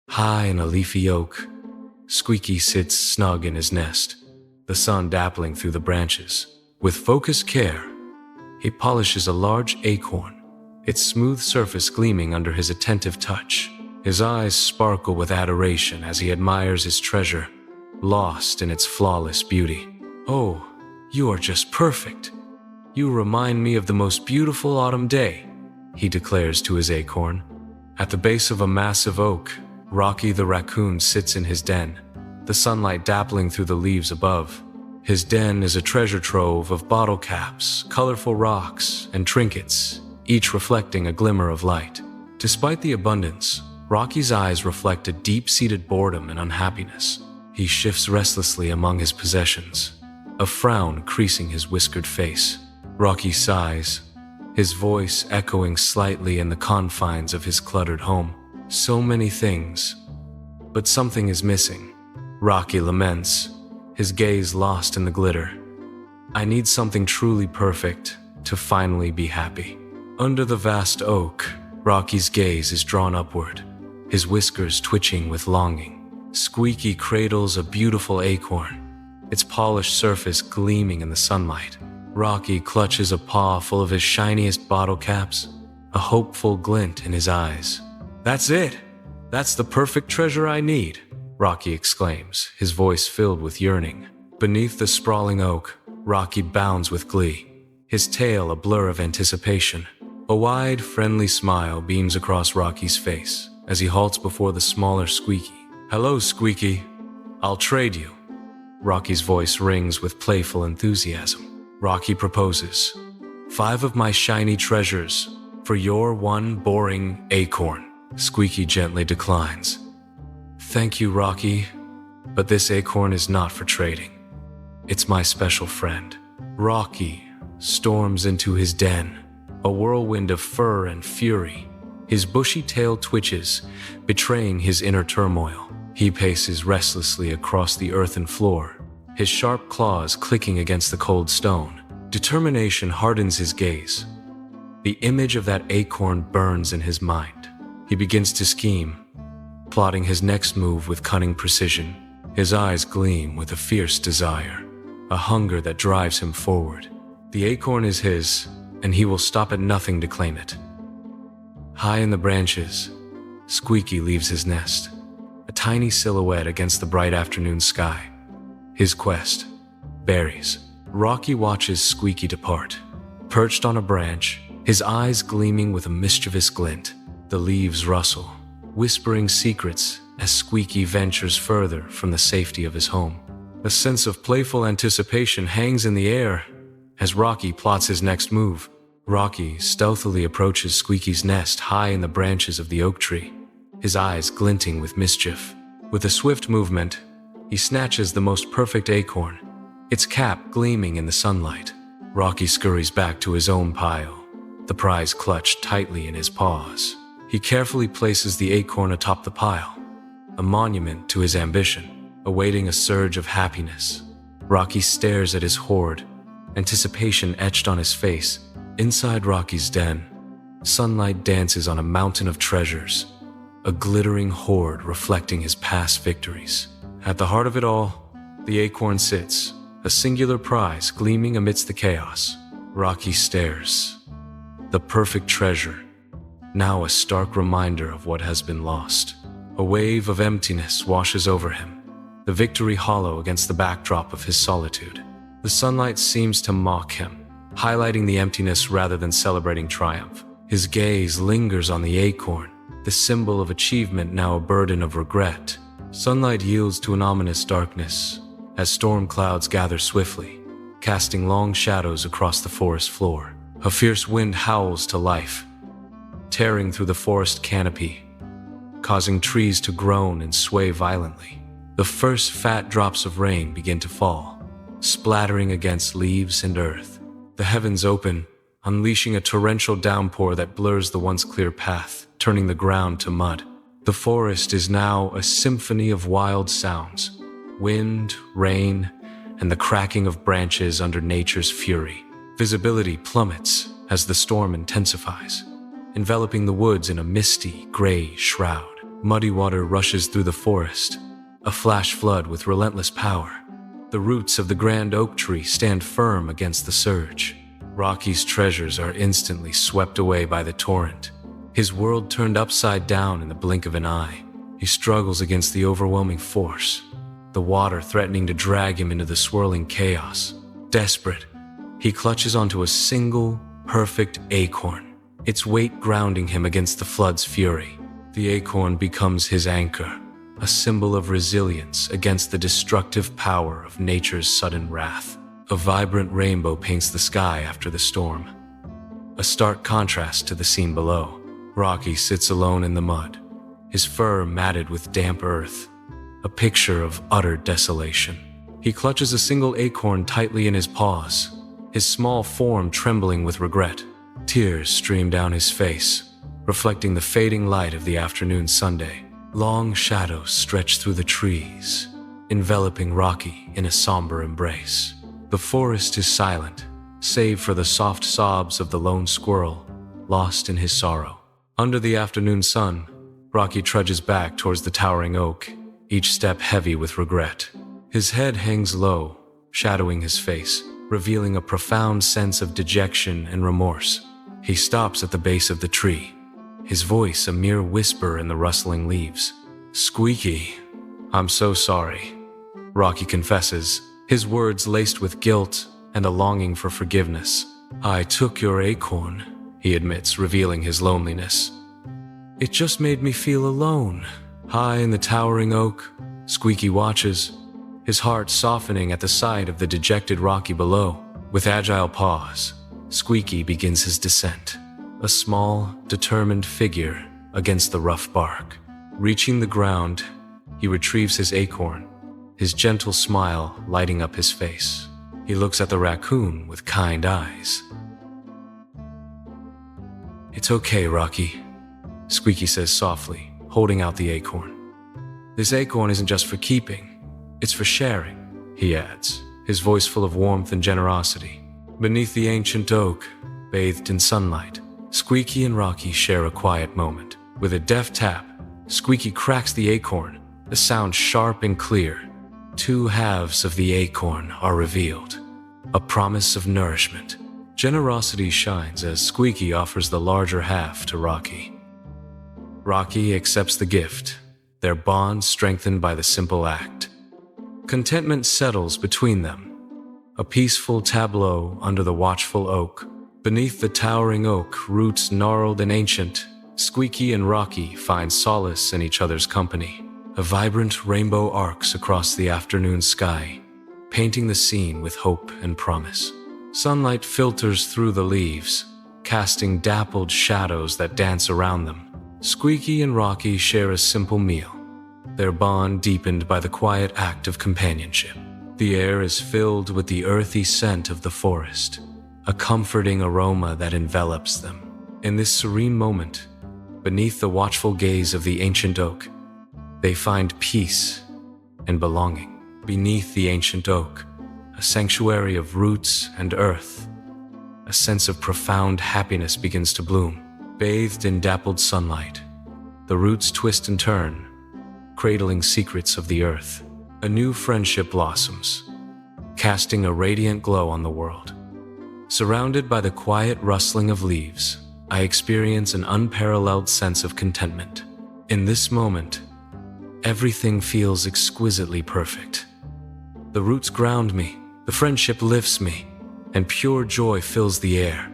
High in a leafy oak, Squeaky sits snug in his nest, the sun dappling through the branches. With focused care, he polishes a large acorn, its smooth surface gleaming under his attentive touch. His eyes sparkle with adoration as he admires his treasure, lost in its flawless beauty. "Oh, you are just perfect. You remind me of the most beautiful autumn day," he declares to his acorn. At the base of a massive oak, Rocky the raccoon sits in his den, the sunlight dappling through the leaves above. His den is a treasure trove of bottle caps, colorful rocks, and trinkets, each reflecting a glimmer of light. Despite the abundance, Rocky's eyes reflect a deep-seated boredom and unhappiness. He shifts restlessly among his possessions, a frown creasing his whiskered face. Rocky sighs, his voice echoing slightly in the confines of his cluttered home. So many things, but something is missing. Rocky laments, his gaze lost in the glitter. "I need something truly perfect to finally be happy." Under the vast oak, Rocky's gaze is drawn upward, his whiskers twitching with longing. Squeaky cradles a beautiful acorn, its polished surface gleaming in the sunlight. Rocky clutches a paw full of his shiniest bottle caps, a hopeful glint in his eyes. "That's it! That's the perfect treasure I need," Rocky exclaims, his voice filled with yearning. Beneath the sprawling oak, Rocky bounds with glee, his tail a blur of anticipation. A wide, friendly smile beams across Rocky's face as he halts before the smaller Squeaky. "Hello, Squeaky. I'll trade you." Rocky's voice rings with playful enthusiasm. Rocky proposes, "5 of my shiny treasures for your one boring acorn." Squeaky gently declines. "Thank you, Rocky, but this acorn is not for trading. It's my special friend." Rocky storms into his den, a whirlwind of fur and fury. His bushy tail twitches, betraying his inner turmoil. He paces restlessly across the earthen floor, his sharp claws clicking against the cold stone. Determination hardens his gaze. The image of that acorn burns in his mind. He begins to scheme, plotting his next move with cunning precision. His eyes gleam with a fierce desire, a hunger that drives him forward. The acorn is his, and he will stop at nothing to claim it. High in the branches, Squeaky leaves his nest, a tiny silhouette against the bright afternoon sky. His quest: berries. Rocky watches Squeaky depart, perched on a branch, his eyes gleaming with a mischievous glint. The leaves rustle, whispering secrets as Squeaky ventures further from the safety of his home. A sense of playful anticipation hangs in the air as Rocky plots his next move. Rocky stealthily approaches Squeaky's nest high in the branches of the oak tree, his eyes glinting with mischief. With a swift movement, he snatches the most perfect acorn, its cap gleaming in the sunlight. Rocky scurries back to his own pile, the prize clutched tightly in his paws. He carefully places the acorn atop the pile, a monument to his ambition, awaiting a surge of happiness. Rocky stares at his hoard, anticipation etched on his face. Inside Rocky's den, sunlight dances on a mountain of treasures, a glittering hoard reflecting his past victories. At the heart of it all, the acorn sits, a singular prize gleaming amidst the chaos. Rocky stares. The perfect treasure, now a stark reminder of what has been lost. A wave of emptiness washes over him, the victory hollow against the backdrop of his solitude. The sunlight seems to mock him, highlighting the emptiness rather than celebrating triumph. His gaze lingers on the acorn, the symbol of achievement now a burden of regret. Sunlight yields to an ominous darkness as storm clouds gather swiftly, casting long shadows across the forest floor. A fierce wind howls to life, tearing through the forest canopy, causing trees to groan and sway violently. The first fat drops of rain begin to fall, splattering against leaves and earth. The heavens open, unleashing a torrential downpour that blurs the once clear path, turning the ground to mud. The forest is now a symphony of wild sounds: wind, rain, and the cracking of branches under nature's fury. Visibility plummets as the storm intensifies, enveloping the woods in a misty, gray shroud. Muddy water rushes through the forest, a flash flood with relentless power. The roots of the grand oak tree stand firm against the surge. Rocky's treasures are instantly swept away by the torrent. His world turned upside down in the blink of an eye. He struggles against the overwhelming force, the water threatening to drag him into the swirling chaos. Desperate, he clutches onto a single, perfect acorn, its weight grounding him against the flood's fury. The acorn becomes his anchor, a symbol of resilience against the destructive power of nature's sudden wrath. A vibrant rainbow paints the sky after the storm, a stark contrast to the scene below. Rocky sits alone in the mud, his fur matted with damp earth, a picture of utter desolation. He clutches a single acorn tightly in his paws, his small form trembling with regret. Tears stream down his face, reflecting the fading light of the afternoon Sunday. Long shadows stretch through the trees, enveloping Rocky in a somber embrace. The forest is silent, save for the soft sobs of the lone squirrel, lost in his sorrow. Under the afternoon sun, Rocky trudges back towards the towering oak, each step heavy with regret. His head hangs low, shadowing his face, revealing a profound sense of dejection and remorse. He stops at the base of the tree, his voice a mere whisper in the rustling leaves. "Squeaky, I'm so sorry," Rocky confesses, his words laced with guilt and a longing for forgiveness. "I took your acorn," he admits, revealing his loneliness. "It just made me feel alone." High in the towering oak, Squeaky watches, his heart softening at the sight of the dejected Rocky below. With agile paws, Squeaky begins his descent, a small, determined figure against the rough bark. Reaching the ground, he retrieves his acorn, his gentle smile lighting up his face. He looks at the raccoon with kind eyes. "It's okay, Rocky," Squeaky says softly, holding out the acorn. "This acorn isn't just for keeping, it's for sharing," he adds, his voice full of warmth and generosity. Beneath the ancient oak, bathed in sunlight, Squeaky and Rocky share a quiet moment. With a deft tap, Squeaky cracks the acorn, the sound sharp and clear. Two halves of the acorn are revealed, a promise of nourishment. Generosity shines as Squeaky offers the larger half to Rocky. Rocky accepts the gift, their bond strengthened by the simple act. Contentment settles between them, a peaceful tableau under the watchful oak. Beneath the towering oak, roots gnarled and ancient, Squeaky and Rocky find solace in each other's company. A vibrant rainbow arcs across the afternoon sky, painting the scene with hope and promise. Sunlight filters through the leaves, casting dappled shadows that dance around them. Squeaky and Rocky share a simple meal, their bond deepened by the quiet act of companionship. The air is filled with the earthy scent of the forest, a comforting aroma that envelops them. In this serene moment, beneath the watchful gaze of the ancient oak, they find peace and belonging. Beneath the ancient oak, a sanctuary of roots and earth, a sense of profound happiness begins to bloom. Bathed in dappled sunlight, the roots twist and turn, cradling secrets of the earth. A new friendship blossoms, casting a radiant glow on the world. Surrounded by the quiet rustling of leaves, I experience an unparalleled sense of contentment. In this moment, everything feels exquisitely perfect. The roots ground me, the friendship lifts me, and pure joy fills the air.